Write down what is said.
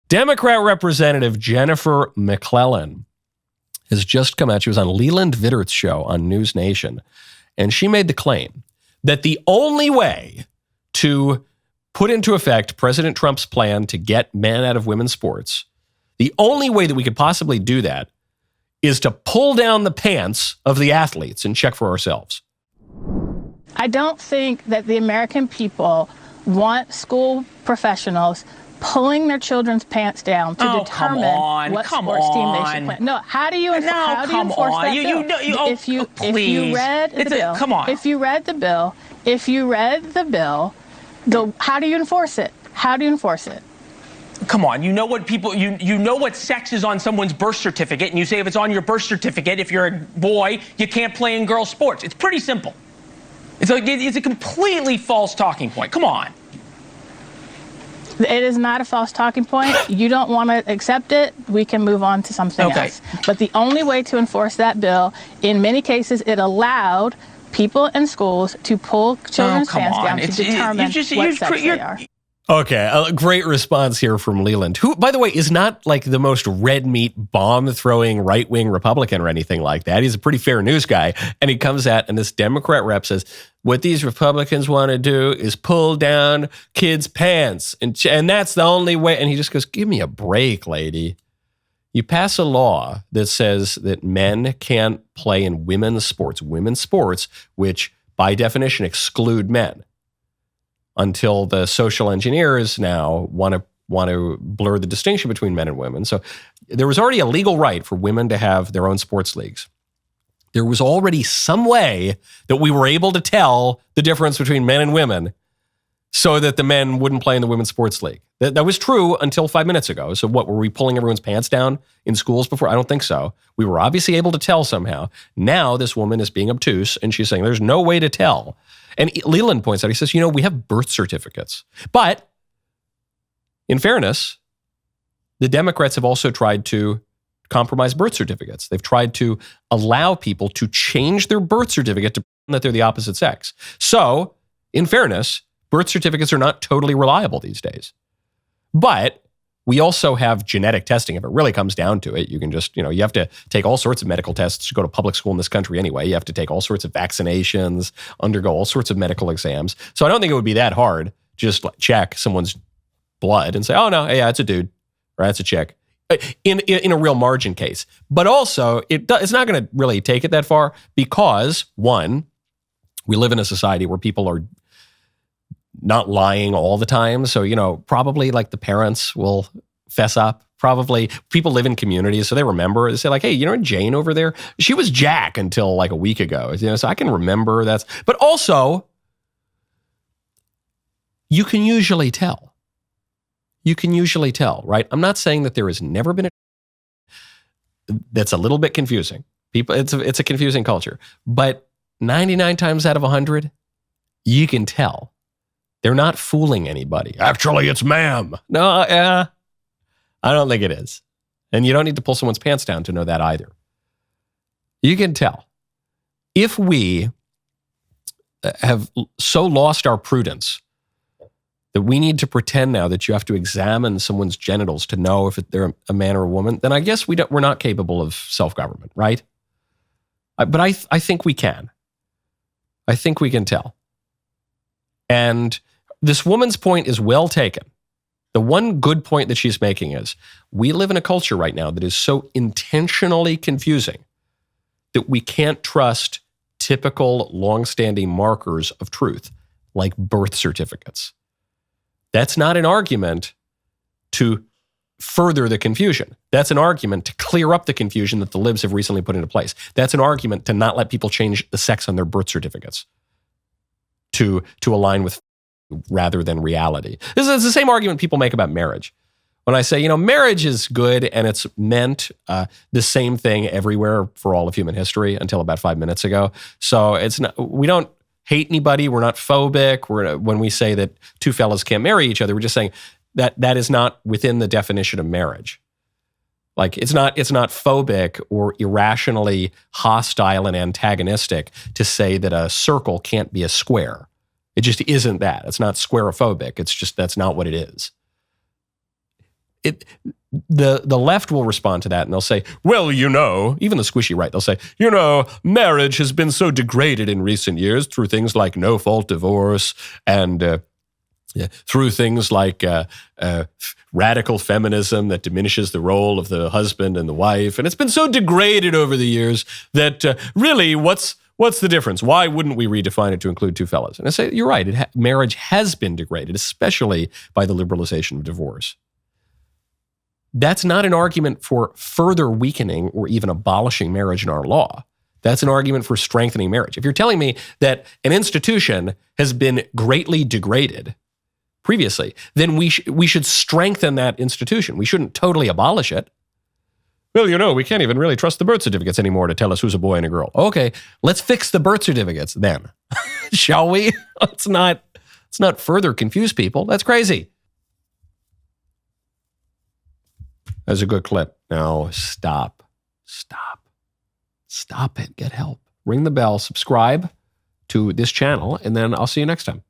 Democrat Representative Jennifer McClellan has just come out. She was on Leland Vittert's show on News Nation, and she made the claim that the only way to put into effect President Trump's plan to get men out of women's sports, the only way that we could possibly do that is to pull down the pants of the athletes and check for ourselves. I don't think that the American people want school professionals pulling their children's pants down to determine what sports team they should play. No, how do you enforce that bill? If you read the bill, how do you enforce it? How do you enforce it? Come on, you know what people, you know what sex is on someone's birth certificate, and you say if it's on your birth certificate, if you're a boy, you can't play in girls' sports. It's pretty simple. It's a completely false talking point. Come on. It is not a false talking point. You don't want to accept it, we can move on to something else. But the only way to enforce that bill, in many cases, it allowed people in schools to pull children's pants down to determine what sex they are. Okay, a great response here from Leland, who, by the way, is not like the most red meat bomb-throwing right-wing Republican or anything like that. He's a pretty fair news guy. And he comes out, and this Democrat rep says, what these Republicans want to do is pull down kids' pants. And that's the only way. And he just goes, give me a break, lady. You pass a law that says that men can't play in women's sports, which by definition exclude men, until the social engineers now want to blur the distinction between men and women. So there was already a legal right for women to have their own sports leagues. There was already some way that we were able to tell the difference between men and women so that the men wouldn't play in the women's sports league. That was true until 5 minutes ago. So what, were we pulling everyone's pants down in schools before? I don't think so. We were obviously able to tell somehow. Now this woman is being obtuse and she's saying there's no way to tell. And Leland points out, he says, we have birth certificates. But in fairness, the Democrats have also tried to compromise birth certificates. They've tried to allow people to change their birth certificate to pretend that they're the opposite sex. So, in fairness, birth certificates are not totally reliable these days. But we also have genetic testing. If it really comes down to it, you can just, you have to take all sorts of medical tests to go to public school in this country anyway. You have to take all sorts of vaccinations, undergo all sorts of medical exams. So I don't think it would be that hard. Just check someone's blood and say, oh no, yeah, it's a dude, or that's a chick, in a real margin case. But also, it's not going to really take it that far because, one, we live in a society where people are not lying all the time. So, probably like the parents will fess up. Probably people live in communities, so they remember. They say like, hey, Jane over there, she was Jack until like a week ago. So I can remember that. But also, you can usually tell. Right? I'm not saying that there has never been that's a little bit confusing. People, it's a confusing culture. But 99 times out of 100, you can tell. They're not fooling anybody. Actually, it's ma'am. No, I don't think it is. And you don't need to pull someone's pants down to know that either. You can tell. If we have so lost our prudence that we need to pretend now that you have to examine someone's genitals to know if they're a man or a woman, then I guess we're not capable of self-government, right? But I think we can. I think we can tell. And this woman's point is well taken. The one good point that she's making is we live in a culture right now that is so intentionally confusing that we can't trust typical long-standing markers of truth like birth certificates. That's not an argument to further the confusion. That's an argument to clear up the confusion that the libs have recently put into place. That's an argument to not let people change the sex on their birth certificates to align with rather than reality. This is the same argument people make about marriage. When I say, marriage is good and it's meant the same thing everywhere for all of human history until about 5 minutes ago. So it's not, we don't hate anybody. We're not phobic. When we say that two fellas can't marry each other, we're just saying that is not within the definition of marriage. Like it's not phobic or irrationally hostile and antagonistic to say that a circle can't be a square. It just isn't that. It's not squarophobic. It's just that's not what it is. the left will respond to that and they'll say, well, even the squishy right, they'll say, marriage has been so degraded in recent years through things like no-fault divorce and through things like radical feminism that diminishes the role of the husband and the wife. And it's been so degraded over the years that really, what's the difference? Why wouldn't we redefine it to include two fellas? And I say, you're right. Marriage has been degraded, especially by the liberalization of divorce. That's not an argument for further weakening or even abolishing marriage in our law. That's an argument for strengthening marriage. If you're telling me that an institution has been greatly degraded previously, then we should strengthen that institution. We shouldn't totally abolish it. Well, we can't even really trust the birth certificates anymore to tell us who's a boy and a girl. Okay, let's fix the birth certificates then. Shall we? Let's not further confuse people. That's crazy. That's a good clip. Now stop it. Get help. Ring the bell, subscribe to this channel, and then I'll see you next time.